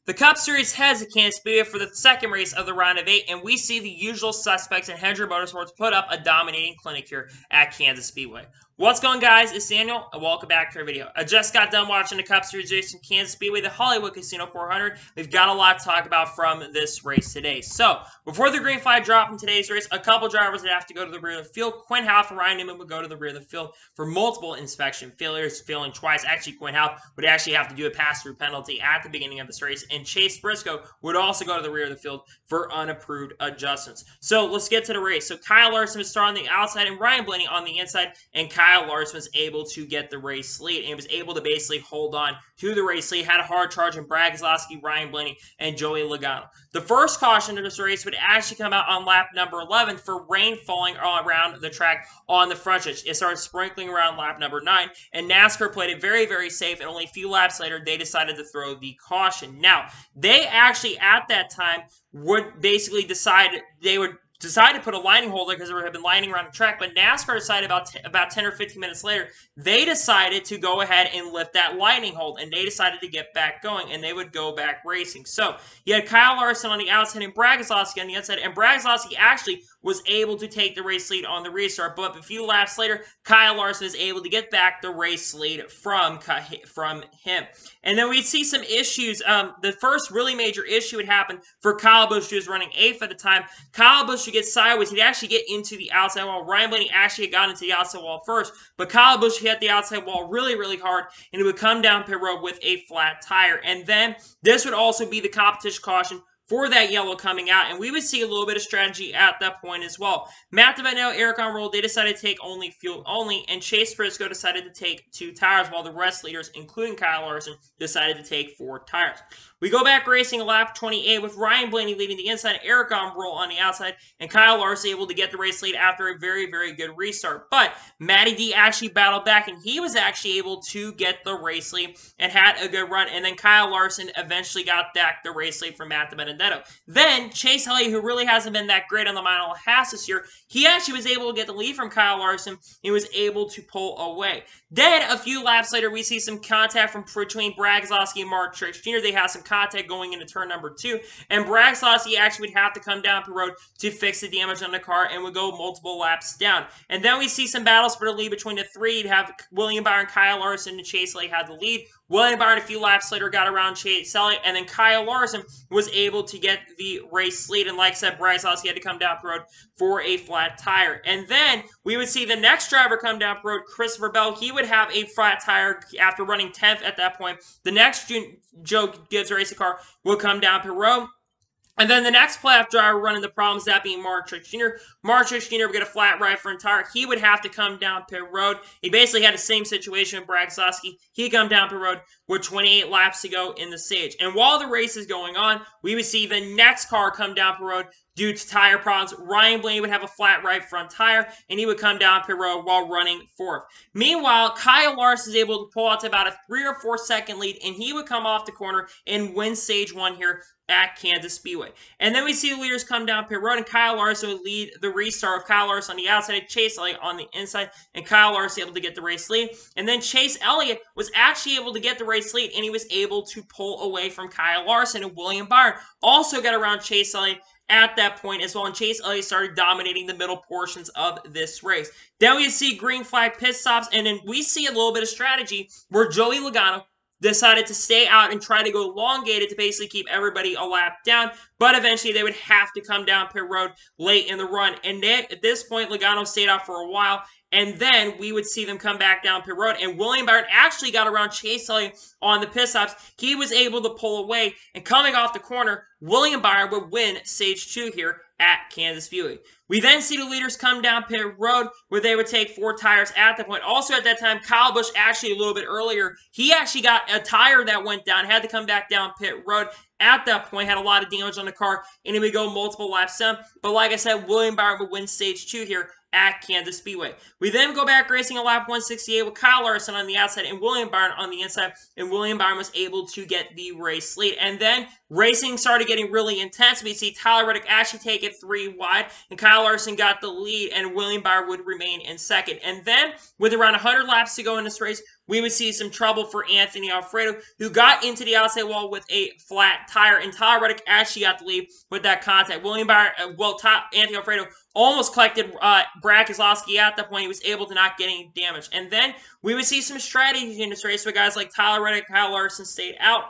The Cup Series heads to Kansas Speedway for the second race of the round of 8, and we see the usual suspects in Hendrick Motorsports put up a dominating clinic here at Kansas Speedway. What's going on, guys? It's Daniel, and welcome back to our video. I just got done watching the Cup Series race from Kansas Speedway, the Hollywood Casino 400. We've got a lot to talk about from this race today. So, before the green flag drop in today's race, a couple drivers would have to go to the rear of the field. Quinn Houff and Ryan Newman would go to the rear of the field for multiple inspection failures, failing twice. Actually, Quinn Houff would actually have to do a pass-through penalty at the beginning of this race, and Chase Briscoe would also go to the rear of the field for unapproved adjustments. So, let's get to the race. So, Kyle Larson was starting on the outside and Ryan Blaney on the inside, and Kyle Larson was able to get the race lead and was able to basically hold on to the race lead. Had a hard charge in Brad Keselowski, Ryan Blaney, and Joey Logano. The first caution of this race would actually come out on lap number 11 for rain falling around the track on the front stretch. It started sprinkling around lap number 9, and NASCAR played it very, very safe, and only a few laps later, they decided to throw the caution. Now, they actually, at that time, would basically decide to put a lining holder because there had been lining around the track, but NASCAR decided about 10 or 15 minutes later, they decided to go ahead and lift that lining hold, and they decided to get back going, and they would go back racing. So, you had Kyle Larson on the outside and Brad Keselowski on the inside, and Brad Keselowski actually was able to take the race lead on the restart, but a few laps later, Kyle Larson is able to get back the race lead from him. And then we'd see some issues. The first really major issue would happen for Kyle Busch, who was running 8th at the time. Kyle Busch would get sideways. He'd actually get into the outside wall. Ryan Blaney actually got into the outside wall first, but Kyle Busch hit the outside wall really, really hard, and he would come down pit road with a flat tire. And then this would also be the competition caution for that yellow coming out, and we would see a little bit of strategy at that point as well. Matt DiBenedetto, Eric Almirola, they decided to take only fuel only, and Chase Briscoe decided to take 2 tires, while the rest leaders, including Kyle Larson, decided to take 4 tires. We go back racing lap 28 with Ryan Blaney leading the inside, Eric Almirola on the outside, and Kyle Larson able to get the race lead after a very, very good restart. But Matty D actually battled back, and he was actually able to get the race lead and had a good run. And then Kyle Larson eventually got back the race lead from Matt DiBenedetto. Then Chase Elliott, who really hasn't been that great on the mile and a half this year, he actually was able to get the lead from Kyle Larson. He was able to pull away. Then a few laps later, we see some contact between Brad Keselowski and Mark Truex Jr. They have some contact going into turn number 2, and Brad Keselowski actually would have to come down the road to fix the damage on the car and would go multiple laps down. And then we see some battles for the lead between the 3. You'd have William Byron, Kyle Larson, and Chase Elliott had the lead. William Byron, a few laps later, got around Chase Elliott, and then Kyle Larson was able to get the race lead. And like I said, Brad Keselowski had to come down the road for a flat tire. And then we would see the next driver come down the road, Christopher Bell. He would have a flat tire after running 10th at that point. The next Joe Gibbs racing car will come down pit road. And then the next playoff driver running the problems, that being Mark Truex Jr. Mark Truex Jr. would get a flat right front tire. He would have to come down pit road. He basically had the same situation with Brad Keselowski. He'd come down pit road with 28 laps to go in the stage. And while the race is going on, we would see the next car come down pit road due to tire problems. Ryan Blaney would have a flat right front tire, and he would come down pit road while running 4th. Meanwhile, Kyle Larson is able to pull out to about a 3 or 4 second lead, and he would come off the corner and win stage 1 here at Kansas Speedway. And then we see the leaders come down pit road, and Kyle Larson would lead the restart of Kyle Larson on the outside, Chase Elliott on the inside, and Kyle Larson able to get the race lead. And then Chase Elliott was actually able to get the race lead, and he was able to pull away from Kyle Larson, and William Byron also got around Chase Elliott at that point as well, and Chase Elliott started dominating the middle portions of this race. Then we see green flag pit stops, and then we see a little bit of strategy where Joey Logano decided to stay out and try to go elongated to basically keep everybody a lap down, but eventually they would have to come down pit road late in the run. And then at this point, Logano stayed out for a while, and then we would see them come back down pit road, and William Byron actually got around Chase Elliott on the pit stops. He was able to pull away, and coming off the corner, William Byron would win stage 2 here at Kansas Speedway. We then see the leaders come down pit road where they would take 4 tires at that point. Also at that time, Kyle Busch actually a little bit earlier, he actually got a tire that went down, had to come back down pit road. At that point, had a lot of damage on the car, and he would go multiple laps down. But like I said, William Byron would win stage 2 here at Kansas Speedway. We then go back racing a lap 168 with Kyle Larson on the outside and William Byron on the inside, and William Byron was able to get the race lead. And then racing started getting really intense. We see Tyler Reddick actually take it 3 wide, and Kyle Larson got the lead, and William Byron would remain in second. And then, with around 100 laps to go in this race, we would see some trouble for Anthony Alfredo, who got into the outside wall with a flat tire, and Tyler Reddick actually got the lead with that contact. Anthony Alfredo almost collected Brad Keselowski at that point. He was able to not get any damage. And then we would see some strategy in this race with guys like Tyler Reddick, Kyle Larson stayed out,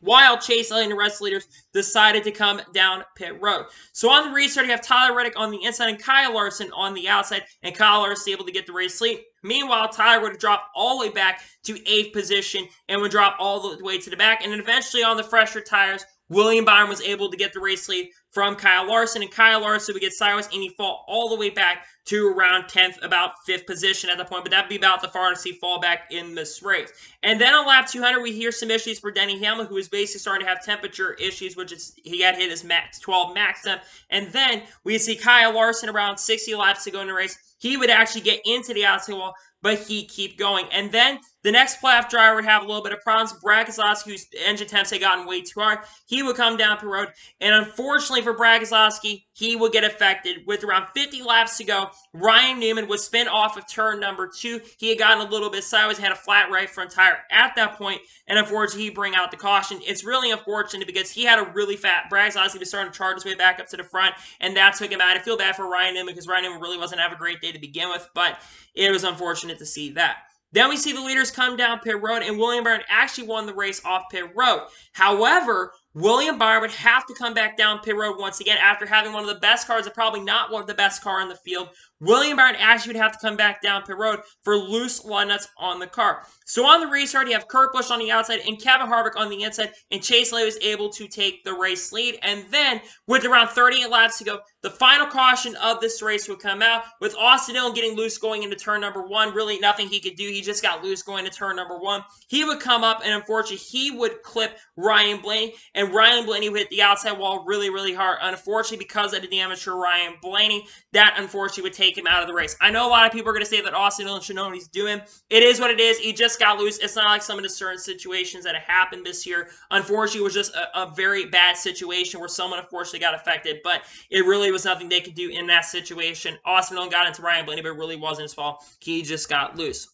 while Chase Elliott and the rest of the leaders decided to come down pit road. So on the restart, you have Tyler Reddick on the inside and Kyle Larson on the outside, and Kyle Larson able to get the race lead. Meanwhile, Tyler would drop all the way back to 8th position and would drop all the way to the back. And then eventually on the fresher tires, William Byron was able to get the race lead from Kyle Larson, and Kyle Larson would get sideways, and he fall all the way back to around 10th, about 5th position at the point, but that'd be about the farthest he fall back in this race. And then on lap 200, we hear some issues for Denny Hamlin, who is basically starting to have temperature issues, which is he got hit his max 12 max temp. And then we see Kyle Larson around 60 laps to go in the race. He would actually get into the outside wall, but he keep going. And then the next playoff driver would have a little bit of problems. Brad Keselowski, whose engine temps had gotten way too hard, he would come down the road. And unfortunately for Brad Keselowski, he would get affected. With around 50 laps to go, Ryan Newman would spin off of turn number 2. He had gotten a little bit sideways, had a flat right front tire at that point, and unfortunately, he bring out the caution. It's really unfortunate because he had a really fat, Brad Keselowski was starting to charge his way back up to the front, and that took him out. I feel bad for Ryan Newman because Ryan Newman really wasn't having a great day to begin with, but it was unfortunate to see that. Then we see the leaders come down pit road, and William Byron actually won the race off pit road. However, William Byron would have to come back down pit road once again after having one of the best cars, and probably not one of the best car in the field. William Byron actually would have to come back down pit road for loose lug nuts on the car. So on the restart, you have Kurt Busch on the outside and Kevin Harvick on the inside, and Chase Elliott was able to take the race lead. And then, with around 38 laps to go, the final caution of this race would come out, with Austin Dillon getting loose going into turn number 1. Really nothing he could do. He just got loose going to turn number 1. He would come up, and unfortunately, he would clip Ryan Blaney, and Ryan Blaney would hit the outside wall really, really hard. Unfortunately, because of the damage to Ryan Blaney, that unfortunately would take him out of the race. I know a lot of people are going to say that Austin Dillon should know what he's doing. It is what it is. He just got loose. It's not like some of the certain situations that have happened this year. Unfortunately, it was just a very bad situation where someone unfortunately got affected, but it really was nothing they could do in that situation. Austin Dillon got into Ryan Blaney, but it really wasn't his fault. He just got loose.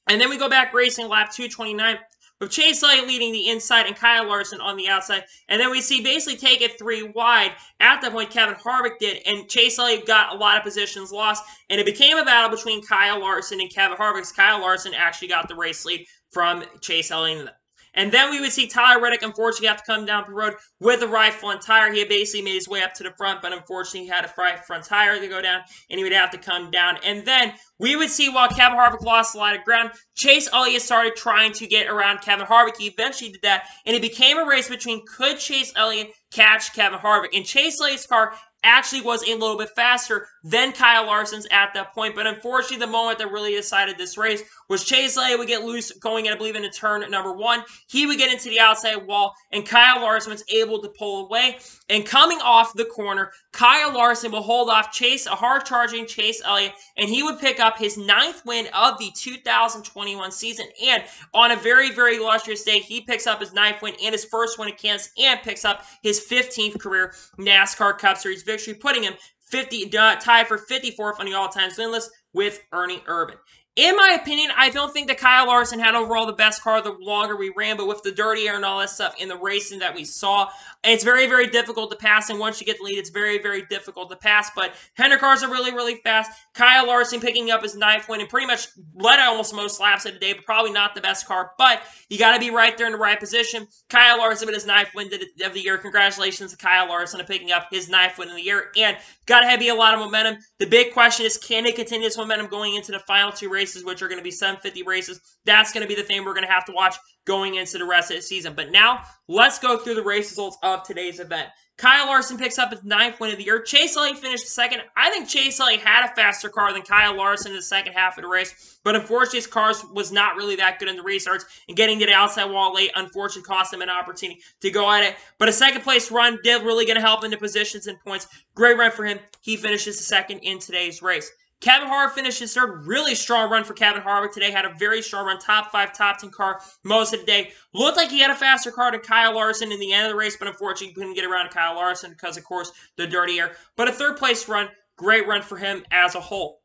And then we go back racing lap 229. With Chase Elliott leading the inside and Kyle Larson on the outside. And then we see basically take it 3 wide. At that point, Kevin Harvick did. And Chase Elliott got a lot of positions lost. And it became a battle between Kyle Larson and Kevin Harvick. Kyle Larson actually got the race lead from Chase Elliott. And then we would see Tyler Reddick, unfortunately, have to come down the road with a right front tire. He had basically made his way up to the front, but unfortunately, he had a right front tire to go down, and he would have to come down. And then we would see while Kevin Harvick lost a lot of ground, Chase Elliott started trying to get around Kevin Harvick. He eventually did that, and it became a race between could Chase Elliott catch Kevin Harvick. And Chase Elliott's car actually was a little bit faster than Kyle Larson's at that point. But unfortunately, the moment that really decided this race was Chase Elliott would get loose going in, I believe, into turn number 1. He would get into the outside wall, and Kyle Larson was able to pull away. And coming off the corner, Kyle Larson will hold off a hard-charging Chase Elliott, and he would pick up his 9th win of the 2021 season. And on a very, very illustrious day, he picks up his 9th win and his first win at Kansas, and picks up his 15th career NASCAR Cup Series victory, putting him tied for 54th on the all-time win list with Ernie Irvan. In my opinion, I don't think that Kyle Larson had overall the best car the longer we ran, but with the dirty air and all that stuff in the racing that we saw, it's very, very difficult to pass, and once you get the lead, it's very, very difficult to pass, but Hendrick cars are really, really fast. Kyle Larson picking up his 9th win and pretty much led almost most laps of the day, but probably not the best car, but you got to be right there in the right position. Kyle Larson with his 9th win of the year. Congratulations to Kyle Larson on picking up his 9th win of the year, and got to be a lot of momentum. The big question is, can they continue this momentum going into the final 2 races, which are going to be 750 races? That's going to be the thing we're going to have to watch going into the rest of the season. But now, let's go through the race results of today's event. Kyle Larson picks up his 9th win of the year. Chase Elliott finished second. I think Chase Elliott had a faster car than Kyle Larson in the second half of the race, but unfortunately his car was not really that good in the restarts, and getting to the outside wall late unfortunately cost him an opportunity to go at it. But a second place run did really going to help into positions and points. Great run for him. He finishes second in today's race. Kevin Harvick finished his 3rd. Really strong run for Kevin Harvick today. Had a very strong run. Top 5, top 10 car most of the day. Looked like he had a faster car than Kyle Larson in the end of the race, but unfortunately couldn't get around to Kyle Larson because, of course, the dirty air. But a 3rd place run. Great run for him as a whole.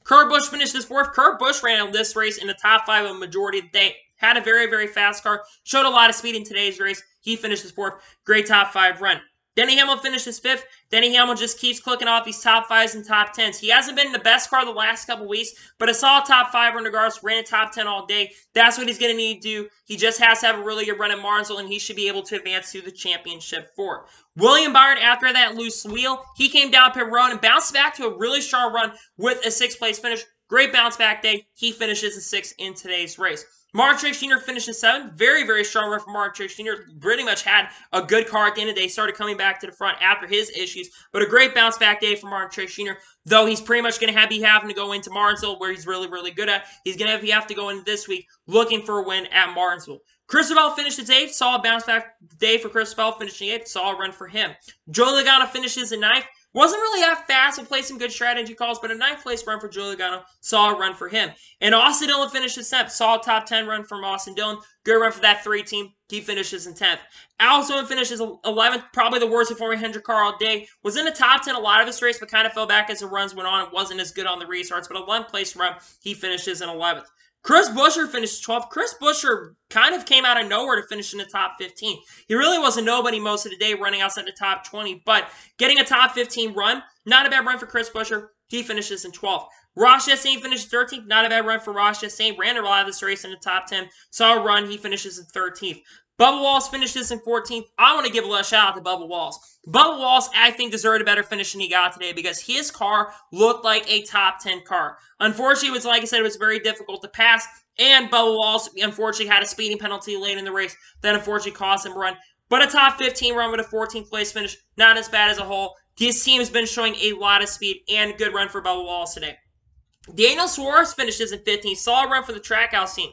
Kurt Busch finished his 4th. Kurt Busch ran this race in the top 5 of the majority of the day. Had a very, very fast car. Showed a lot of speed in today's race. He finished his 4th. Great top 5 run. Denny Hamlin finished his 5th. Denny Hamlin just keeps clicking off these top 5s and top 10s. He hasn't been the best car the last couple weeks, but a solid top 5 run regardless. Ran a top 10 all day. That's what he's going to need to do. He just has to have a really good run at Martinsville, and he should be able to advance to the championship 4. William Byron, after that loose wheel, he came down pit road and bounced back to a really strong run with a 6th place finish. Great bounce back day. He finishes a 6th in today's race. Martin Truex Jr. finishes 7th. Very, very strong run for Martin Truex Jr. Pretty much had a good car at the end of the day. Started coming back to the front after his issues. But a great bounce back day for Martin Truex Jr. Though he's pretty much going to be having to go into Martinsville where he's really, really good at. He's going to have to go into this week looking for a win at Martinsville. Christopher finished his 8th. Solid bounce back day for Christopher, finishing 8th. Solid run for him. Joey Logano finishes in 9th. Wasn't really that fast and played some good strategy calls, but a 9th place run for Joey Logano. Solid run for him. And Austin Dillon finishes 7th. Solid top 10 run from Austin Dillon. Good run for that 3 team. He finishes in 10th. Alex Bowman finishes 11th. Probably the worst performing Hendrick car all day. Was in the top 10 a lot of his race, but kind of fell back as the runs went on. It wasn't as good on the restarts, but a 11th place run. He finishes in 11th. Chris Buescher finished 12th. Chris Buescher kind of came out of nowhere to finish in the top 15. He really was a nobody most of the day, running outside the top 20, but getting a top 15 run, not a bad run for Chris Buescher. He finishes in 12th. Ross Chastain finished 13th. Not a bad run for Ross Chastain. Ran a lot of this race in the top 10. Saw a run. He finishes in 13th. Bubba Wallace finishes in 14th. I want to give a shout out to Bubba Wallace. Bubba Wallace, I think, deserved a better finish than he got today because his car looked like a top 10 car. Unfortunately, it was, like I said, it was very difficult to pass, and Bubba Wallace, unfortunately, had a speeding penalty late in the race that unfortunately cost him a run. But a top 15 run with a 14th place finish, not as bad as a whole. His team has been showing a lot of speed and good run for Bubba Wallace today. Daniel Suarez finishes in 15th. Solid run for the Trackhouse team.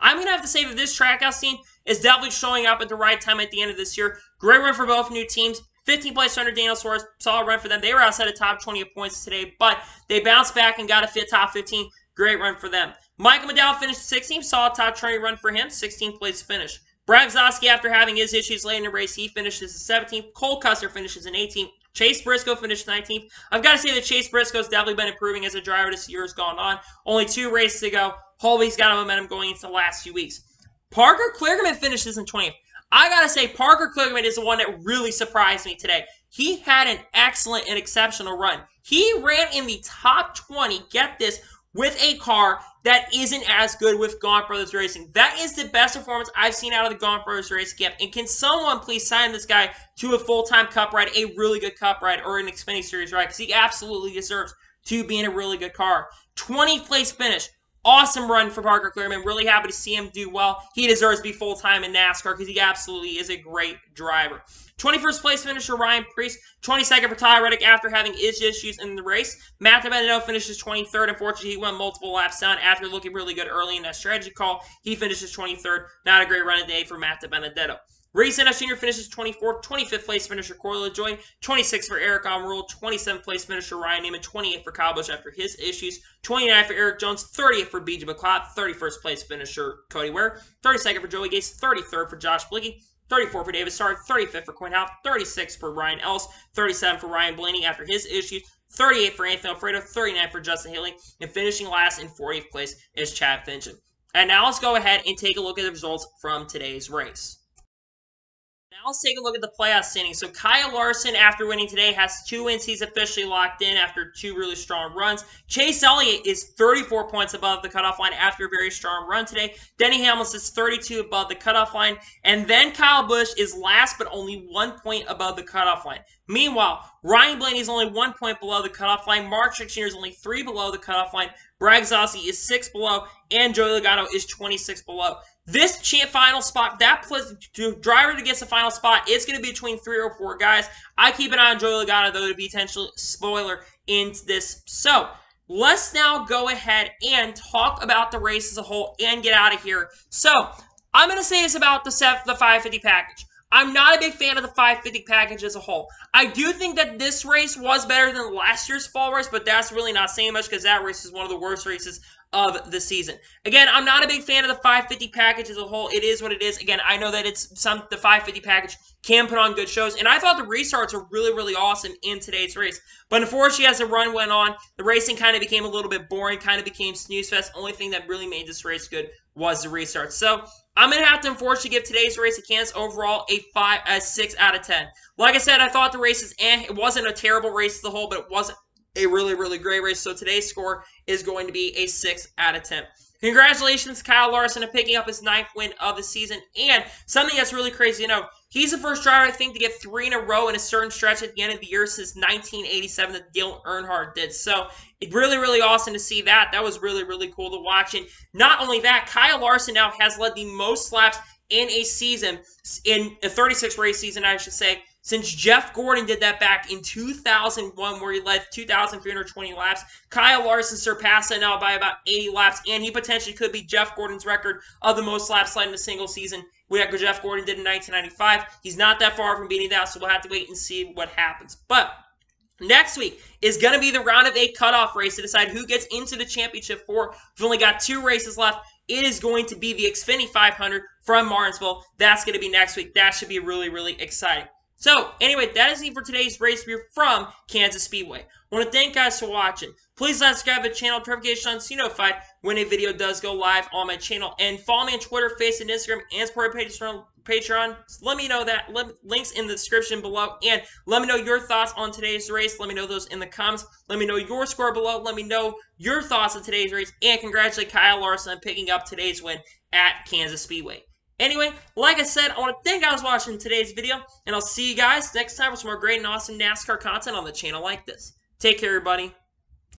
I'm going to have to say that this Trackhouse team is definitely showing up at the right time at the end of this year. Great run for both new teams. 15th place under Daniel Suarez. Solid run for them. They were outside the top 20 of points today, but they bounced back and got a top 15. Great run for them. Michael McDowell finished 16th. Solid top 20 run for him. 16th place finish. Brad Keselowski, after having his issues late in the race, he finishes 17th. Cole Custer finishes in 18th. Chase Briscoe finished 19th. I've got to say that Chase Briscoe's definitely been improving as a driver this year has gone on. Only 2 races to go. Hopefully he's got a momentum going into the last few weeks. Parker Kligerman finishes in 20th. I got to say, Parker Kligerman is the one that really surprised me today. He had an excellent and exceptional run. He ran in the top 20, get this, with a car that isn't as good with Gaunt Brothers Racing. That is the best performance I've seen out of the Gaunt Brothers Racing camp. And can someone please sign this guy to a full-time Cup ride, a really good Cup ride, or an Xfinity Series ride? Because he absolutely deserves to be in a really good car. 20th place finish. Awesome run for Parker Kligerman. Really happy to see him do well. He deserves to be full-time in NASCAR because he absolutely is a great driver. 21st place finisher Ryan Preece. 22nd for Tyler Reddick after having his issues in the race. Matt DiBenedetto finishes 23rd. Unfortunately, he went multiple laps down after looking really good early in that strategy call. He finishes 23rd. Not a great run today for Matt DiBenedetto. Ray Santos Jr. finishes 24th, 25th place finisher Corey LaJoie, 26th for Eric Almirola, 27th place finisher Ryan Neiman, 28th for Kyle Busch after his issues, 29th for Eric Jones, 30th for BJ McLeod, 31st place finisher Cody Ware, 32nd for Joey Gase, 33rd for Josh Blicky, 34th for David Starr, 35th for Quinn Houff, 36th for Ryan Ellis, 37th for Ryan Blaney after his issues, 38th for Anthony Alfredo, 39th for Justin Haley, and finishing last in 40th place is Chad Fincham. And now let's go ahead and take a look at the results from today's race. Now let's take a look at the playoff standings. So Kyle Larson, after winning today, has 2 wins. He's officially locked in after 2 really strong runs. Chase Elliott is 34 points above the cutoff line after a very strong run today. Denny Hamlin is 32 above the cutoff line. And then Kyle Busch is last, but only 1 point above the cutoff line. Meanwhile, Ryan Blaney is only 1 point below the cutoff line. Mark Truex Jr. is only 3 below the cutoff line. Brad Keselowski is 6 below. And Joey Logano is 26 below. This final spot, that driver that gets the final spot, it's going to be between 3 or 4 guys. I keep an eye on Joey Logano, though, to be potential spoiler in this. So, let's now go ahead and talk about the race as a whole and get out of here. So, I'm going to say this about the 550 package. I'm not a big fan of the 550 package as a whole. I do think that this race was better than last year's fall race, but that's really not saying much because that race is one of the worst races of the season. Again, I'm not a big fan of the 550 package as a whole. It is what it is. Again, I know that the 550 package can put on good shows, and I thought the restarts were really, really awesome in today's race. But unfortunately, as the run went on, the racing kind of became a little bit boring, kind of became snooze fest. Only thing that really made this race good was the restart. So I'm going to have to unfortunately give today's race at Kansas overall a 6 out of 10. Like I said, I thought the race is It wasn't a terrible race as a whole, but it wasn't a really, really great race. So today's score is going to be a 6 out of 10. Congratulations, Kyle Larson, on picking up his 9th win of the season. And something that's really crazy to know, he's the first driver, I think, to get 3 in a row in a certain stretch at the end of the year since 1987 that Dale Earnhardt did. So it's really, really awesome to see that. That was really, really cool to watch. And not only that, Kyle Larson now has led the most laps in a season, in a 36-race season, I should say, since Jeff Gordon did that back in 2001, where he led 2,320 laps. Kyle Larson surpassed that now by about 80 laps, and he potentially could be Jeff Gordon's record of the most laps led in a single season. What Jeff Gordon did in 1995. He's not that far from beating that, so we'll have to wait and see what happens. But next week is going to be the round of 8 cutoff race to decide who gets into the championship 4. We've only got 2 races left. It is going to be the Xfinity 500 from Martinsville. That's going to be next week. That should be really, really exciting. So, anyway, that is it for today's race review from Kansas Speedway. I want to thank you guys for watching. Please subscribe to the channel, notifications so you're notified when a video does go live on my channel. And follow me on Twitter, Facebook, and Instagram, and support my Patreon. So let me know that. Links in the description below. And let me know your thoughts on today's race. Let me know those in the comments. Let me know your score below. Let me know your thoughts on today's race. And congratulate Kyle Larson on picking up today's win at Kansas Speedway. Anyway, like I said, I want to thank you guys for watching today's video, and I'll see you guys next time with some more great and awesome NASCAR content on the channel like this. Take care, everybody.